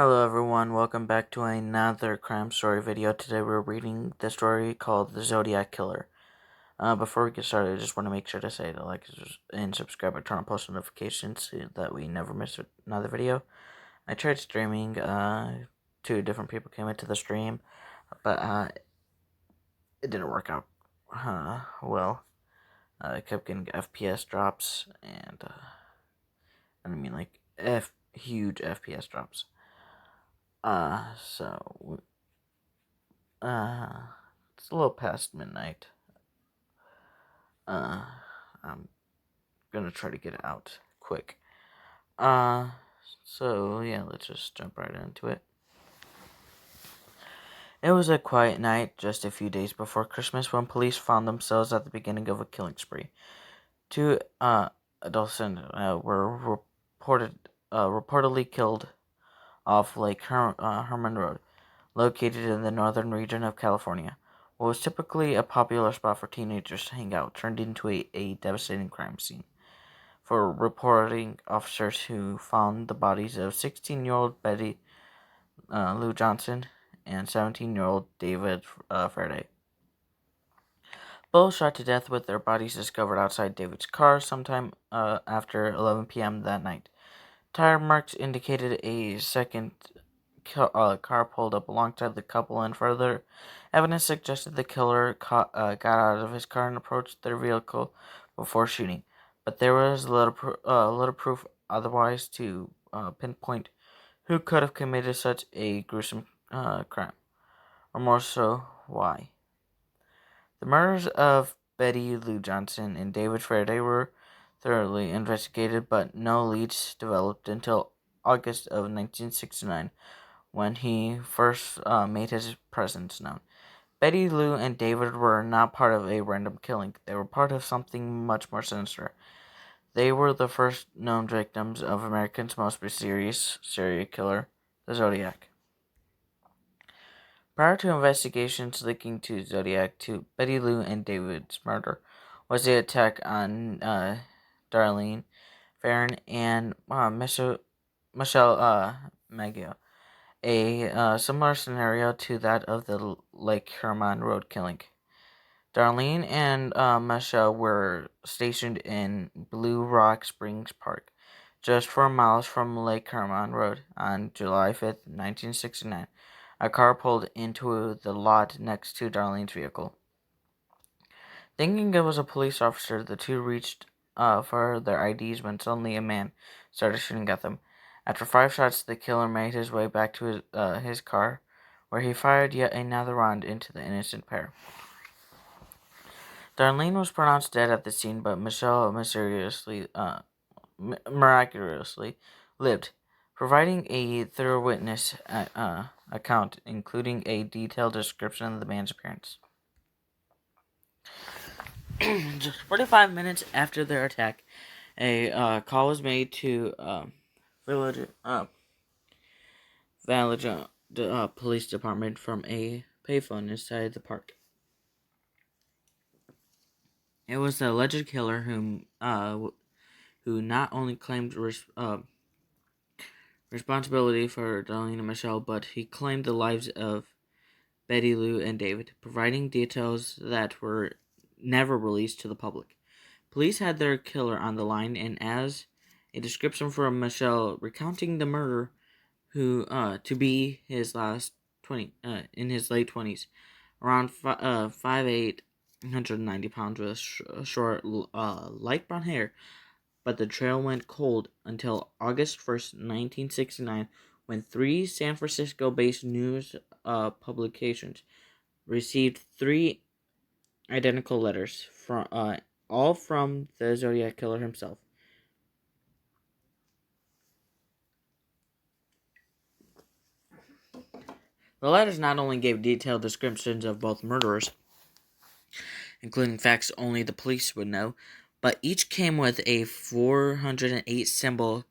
Hello everyone, welcome back to another crime story video. Today we're reading the story called The Zodiac Killer. Before we get started, I just want to make sure to say to like and subscribe and turn on post notifications so that we never miss another video. I tried streaming, two different people came into the stream, but it didn't work out well. I kept getting FPS drops and, I mean like huge FPS drops. So it's a little past midnight. I'm gonna try to get it out quick. So yeah, let's just jump right into it. It was a quiet night just a few days before Christmas when police found themselves at the beginning of a killing spree. Two adolescents were reportedly killed off Lake Herman Road, located in the northern region of California. What was typically a popular spot for teenagers to hang out turned into a devastating crime scene. For reporting officers who found the bodies of 16-year-old Betty Lou Johnson and 17-year-old David Faraday. Both shot to death with their bodies discovered outside David's car sometime after 11 p.m. that night. Tire marks indicated a second car pulled up alongside the couple, and further evidence suggested the killer got out of his car and approached their vehicle before shooting. But there was little proof otherwise to pinpoint who could have committed such a gruesome crime, or more so, why. The murders of Betty Lou Johnson and David Faraday were thoroughly investigated, but no leads developed until August of 1969, when he first made his presence known. Betty Lou and David were not part of a random killing. They were part of something much more sinister. They were the first known victims of America's most mysterious serial killer, the Zodiac. Prior to investigations linking to Zodiac to Betty Lou and David's murder was the attack on Darlene Farron and Michelle Maggio, a similar scenario to that of the Lake Herman Road killing. Darlene and Michelle were stationed in Blue Rock Springs Park, just 4 miles from Lake Herman Road, on July 5th, 1969. A car pulled into the lot next to Darlene's vehicle. Thinking it was a police officer, the two reached for their IDs when suddenly a man started shooting at them. After 5 shots, the killer made his way back to his car, where he fired yet another round into the innocent pair. Darlene was pronounced dead at the scene, but Michelle miraculously lived, providing a thorough witness account, including a detailed description of the man's appearance. Just 45 minutes after their attack, a call was made to Village Police Department from a payphone inside the park. It was the alleged killer who not only claimed responsibility for Darlene and Michelle, but he claimed the lives of Betty Lou and David, providing details that were never released to the public. Police had their killer on the line, and as a description for Michelle recounting the murder, who to be his in his late 20s, around 5'8", 190 pounds, with short, light brown hair. But the trail went cold until August 1st, 1969, when 3 San Francisco-based news publications received 3 identical letters from all from the Zodiac Killer himself. The letters not only gave detailed descriptions of both murderers, including facts only the police would know, but each came with a 408 symbol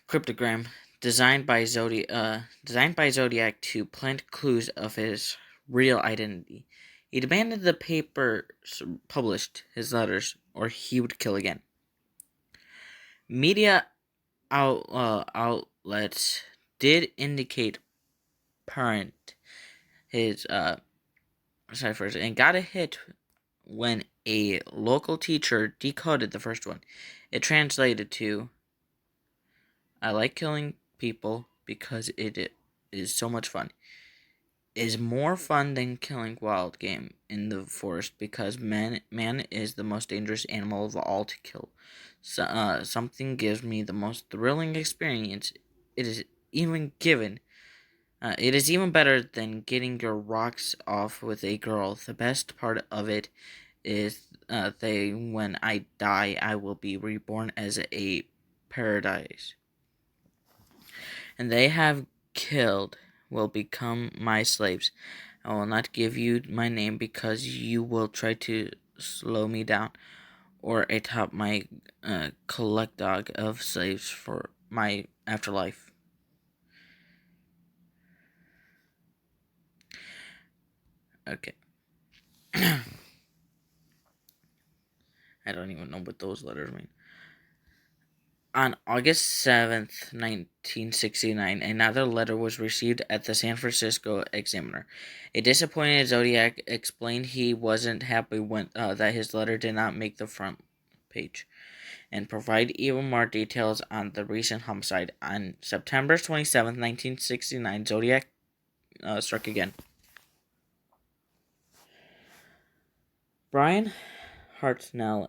cryptogram designed by Zodiac to plant clues of his real identity. He demanded the papers published his letters, or he would kill again. Media outlets did indicate parent his ciphers and got a hit when a local teacher decoded the first one. It translated to, "I like killing people because it is so much fun. Is more fun than killing wild game in the forest because man is the most dangerous animal of all to kill. So, something gives me the most thrilling experience. It is even given. It is even better than getting your rocks off with a girl. The best part of it is when I die, I will be reborn as a paradise, and they have killed will become my slaves. I will not give you my name because you will try to slow me down or atop my collect dog of slaves for my afterlife." Okay. I don't even know what those letters mean. On August 7th, 1969, another letter was received at the San Francisco Examiner. A disappointed Zodiac explained he wasn't happy when that his letter did not make the front page, and provide even more details on the recent homicide. On September 27th, 1969, Zodiac struck again. Brian Hartnell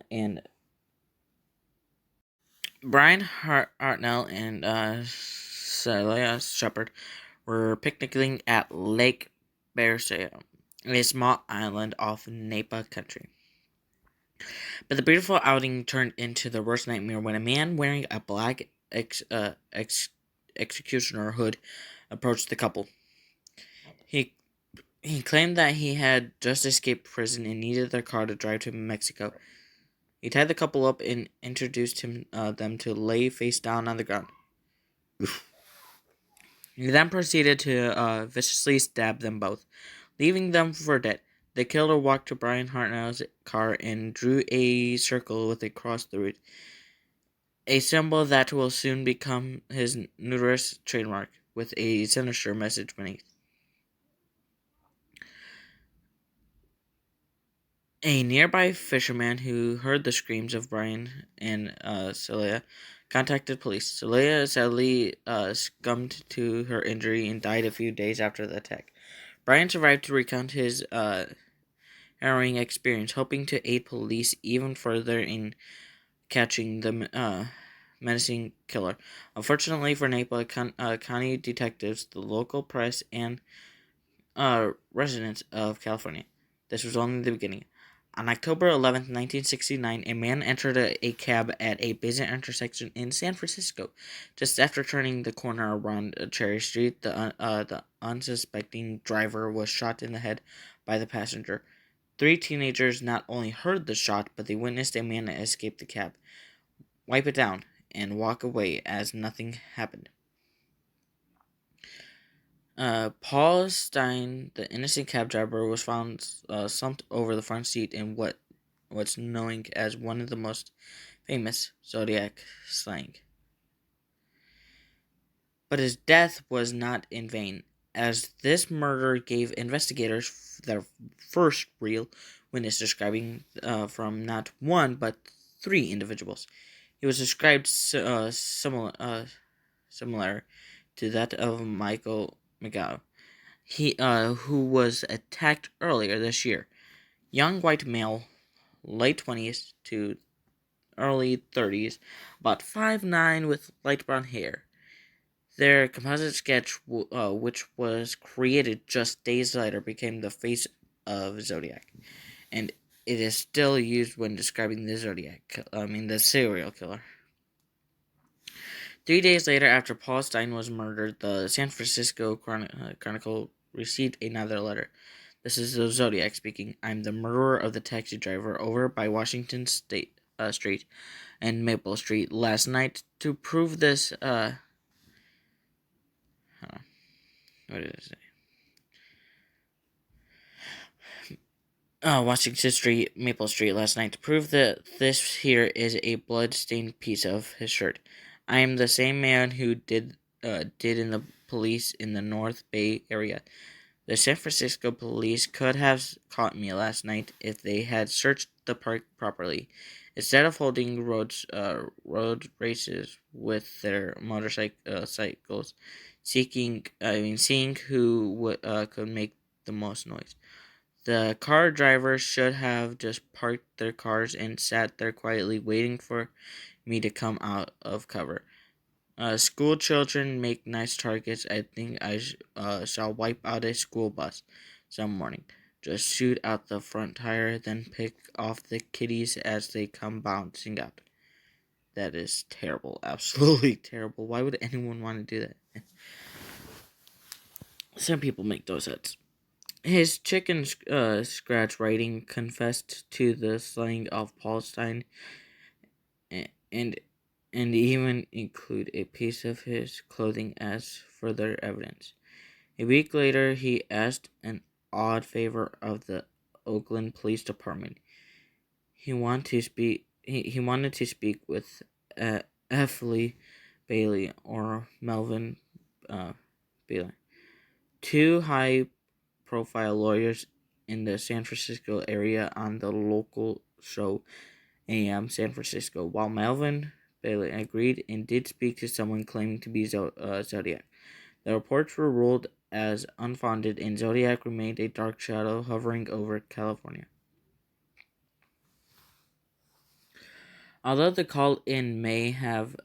and Celia Shepard were picnicking at Lake Berceo, a small island off Napa country. But the beautiful outing turned into the worst nightmare when a man wearing a black executioner hood approached the couple. He He claimed that he had just escaped prison and needed their car to drive to Mexico. He tied the couple up and introduced them to lay face down on the ground. He then proceeded to viciously stab them both, leaving them for dead. The killer walked to Brian Hartnell's car and drew a circle with a cross through it, a symbol that will soon become his notorious trademark, with a sinister message beneath. A nearby fisherman who heard the screams of Brian and Celia contacted police. Celia sadly succumbed to her injury and died a few days after the attack. Brian survived to recount his harrowing experience, hoping to aid police even further in catching the menacing killer. Unfortunately for Napa County detectives, the local press, and residents of California, this was only the beginning. On October 11th, 1969, a man entered a cab at a busy intersection in San Francisco. Just after turning the corner around Cherry Street, the unsuspecting driver was shot in the head by the passenger. Three teenagers not only heard the shot, but they witnessed a man escape the cab, wipe it down, and walk away as nothing happened. Paul Stein, the innocent cab driver, was found slumped over the front seat in what's known as one of the most famous Zodiac slang. But his death was not in vain, as this murder gave investigators their first real witness describing from not one but three individuals. He was described similar to that of Michael McGow, who was attacked earlier this year. Young white male, late 20s to early 30s, about 5'9", with light brown hair. Their composite sketch, which was created just days later, became the face of Zodiac, and it is still used when describing the the serial killer. 3 days later, after Paul Stein was murdered, the San Francisco Chronicle received another letter. This is the Zodiac speaking. "I'm the murderer of the taxi driver over by Washington Street and Maple Street last night. To prove this, what did it say? Washington Street, Maple Street last night to prove that this here is a blood-stained piece of his shirt. I am the same man who did in the police in the North Bay area. The San Francisco police could have caught me last night if they had searched the park properly. Instead of holding road races with their motorcycles, seeing who could make the most noise. The car drivers should have just parked their cars and sat there quietly waiting for me to come out of cover. School children make nice targets. I think I shall wipe out a school bus some morning. Just shoot out the front tire, then pick off the kiddies as they come bouncing out. That is terrible. Absolutely terrible. Why would anyone want to do that? Some people make those heads. His chicken scratch writing confessed to the slaying of Palestine and even include a piece of his clothing as further evidence. A week later, he asked an odd favor of the Oakland Police Department. He wanted to speak. He wanted to speak with Effley Bailey or Melvin Bailey, two high-profile lawyers in the San Francisco area on the local show AM San Francisco. While Melvin Bailey agreed and did speak to someone claiming to be Zodiac. The reports were ruled as unfounded, and Zodiac remained a dark shadow hovering over California. Although the call-in may have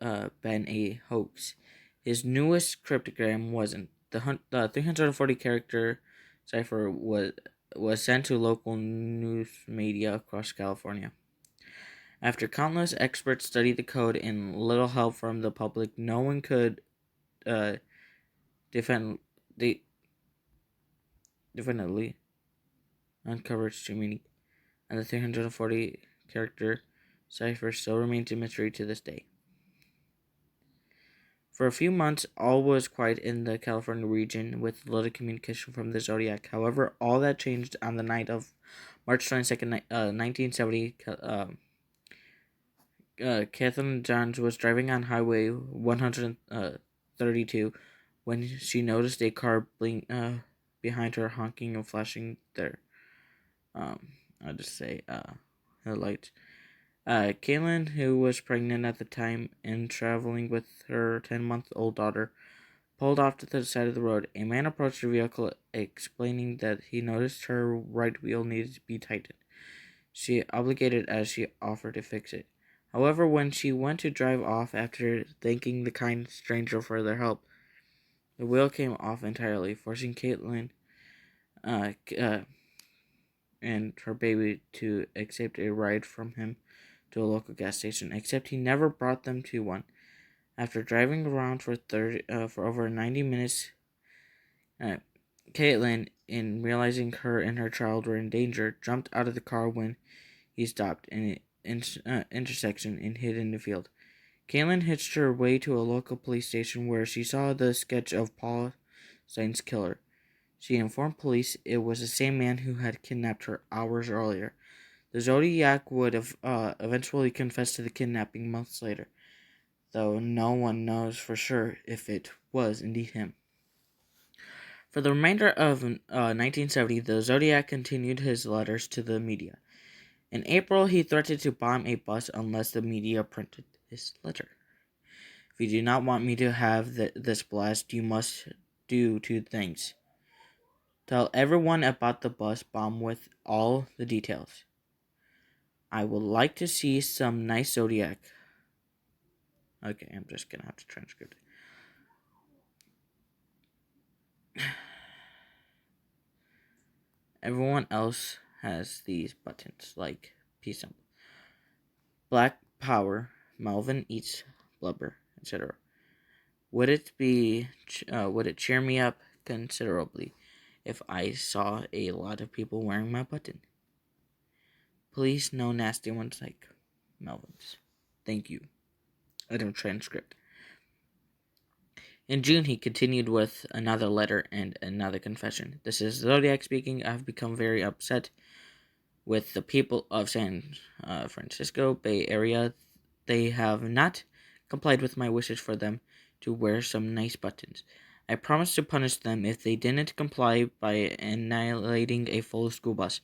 been a hoax, his newest cryptogram wasn't. The 340-character cipher was sent to local news media across California. After countless experts studied the code and little help from the public, no one could definitively uncover its true meaning, and the 340-character cipher still remains a mystery to this day. For a few months, all was quiet in the California region with little communication from the Zodiac. However, all that changed on the night of March 22nd, 1970. Catherine Johns was driving on Highway 132 when she noticed a car behind her, honking and flashing their headlights. Caitlin, who was pregnant at the time and traveling with her 10-month-old daughter, pulled off to the side of the road. A man approached the vehicle, explaining that he noticed her right wheel needed to be tightened. She obligated as she offered to fix it. However, when she went to drive off after thanking the kind stranger for their help, the wheel came off entirely, forcing Caitlin and her baby to accept a ride from him to a local gas station, except he never brought them to one. After driving around for over 90 minutes, Caitlin, in realizing her and her child were in danger, jumped out of the car when he stopped in an intersection and hid in the field. Caitlin hitched her way to a local police station where she saw the sketch of Palestine's killer. She informed police it was the same man who had kidnapped her hours earlier. The Zodiac would have eventually confessed to the kidnapping months later, though no one knows for sure if it was indeed him. For the remainder of 1970, the Zodiac continued his letters to the media. In April, he threatened to bomb a bus unless the media printed his letter. If you do not want me to have this blast, you must do two things. Tell everyone about the bus bomb with all the details. I would like to see some nice Zodiac. Okay, I'm just going to have to transcript it. Everyone else has these buttons, like peace symbol. Black power, Melvin eats blubber, etc. Would it cheer me up considerably if I saw a lot of people wearing my button? Please, no nasty ones like Melvin's. Thank you. I don't transcript. In June, he continued with another letter and another confession. This is Zodiac speaking. I've become very upset with the people of San Francisco Bay Area. They have not complied with my wishes for them to wear some nice buttons. I promised to punish them if they didn't comply by annihilating a full school bus.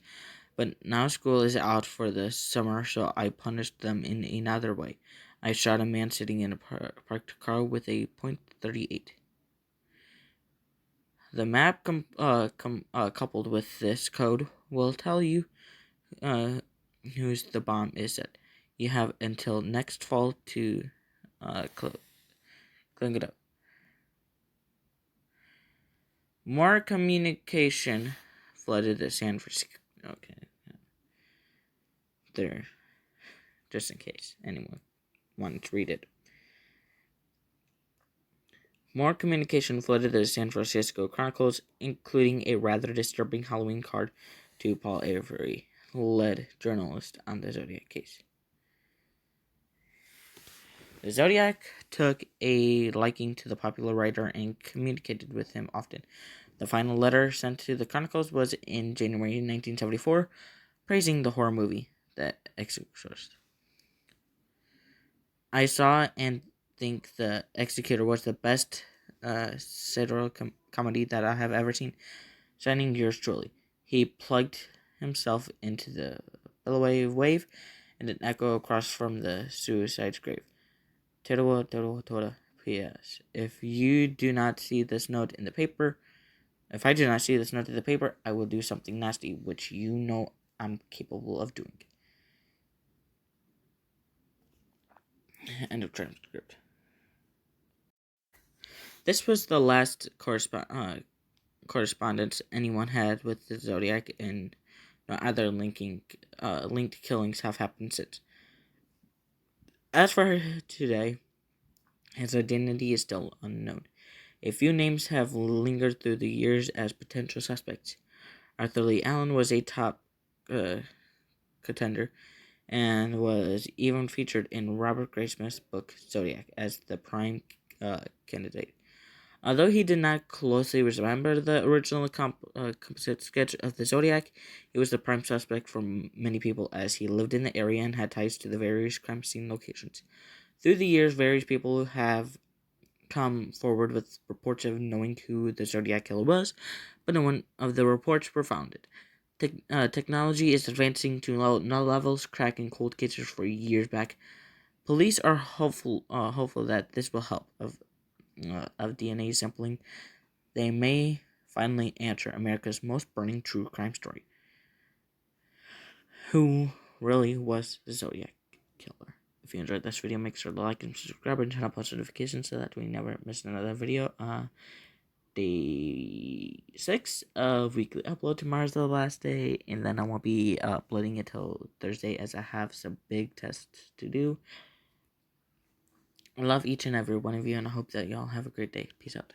But now school is out for the summer, so I punished them in another way. I shot a man sitting in a parked car with a .38. The map coupled with this code will tell you whose the bomb is at. You have until next fall to clean it up. More communication flooded the San Francisco. Okay, there, just in case anyone wanted to read it. More communication flooded the San Francisco Chronicles, including a rather disturbing Halloween card to Paul Avery, lead journalist on the Zodiac case. The Zodiac took a liking to the popular writer and communicated with him often. The final letter sent to the Chronicles was in January 1974, praising the horror movie, The Exorcist. I saw and think The Executor was the best satirical comedy that I have ever seen. Signing yours truly. He plugged himself into the billoway wave, and an echo across from the suicide's grave. Toda. P.S. If I do not see this note in the paper, I will do something nasty, which you know I'm capable of doing. End of transcript. This was the last correspondence anyone had with the Zodiac, and no other linked killings have happened since. As for today, his identity is still unknown. A few names have lingered through the years as potential suspects. Arthur Lee Allen was a top contender and was even featured in Robert Graysmith's book Zodiac as the prime candidate. Although he did not closely resemble the original composite sketch of the Zodiac, he was the prime suspect for many people as he lived in the area and had ties to the various crime scene locations. Through the years, various people have come forward with reports of knowing who the Zodiac Killer was, but no one of the reports were founded. Technology is advancing to levels cracking cold cases for years back. Police are hopeful that this will help. Of DNA sampling, they may finally answer America's most burning true crime story. Who really was the Zodiac Killer? If you enjoyed this video, make sure to like and subscribe and turn on post notifications so that we never miss another video. Day 6 of weekly upload. Tomorrow's the last day, and then I won't be uploading it till Thursday as I have some big tests to do. I love each and every one of you, and I hope that y'all have a great day. Peace out.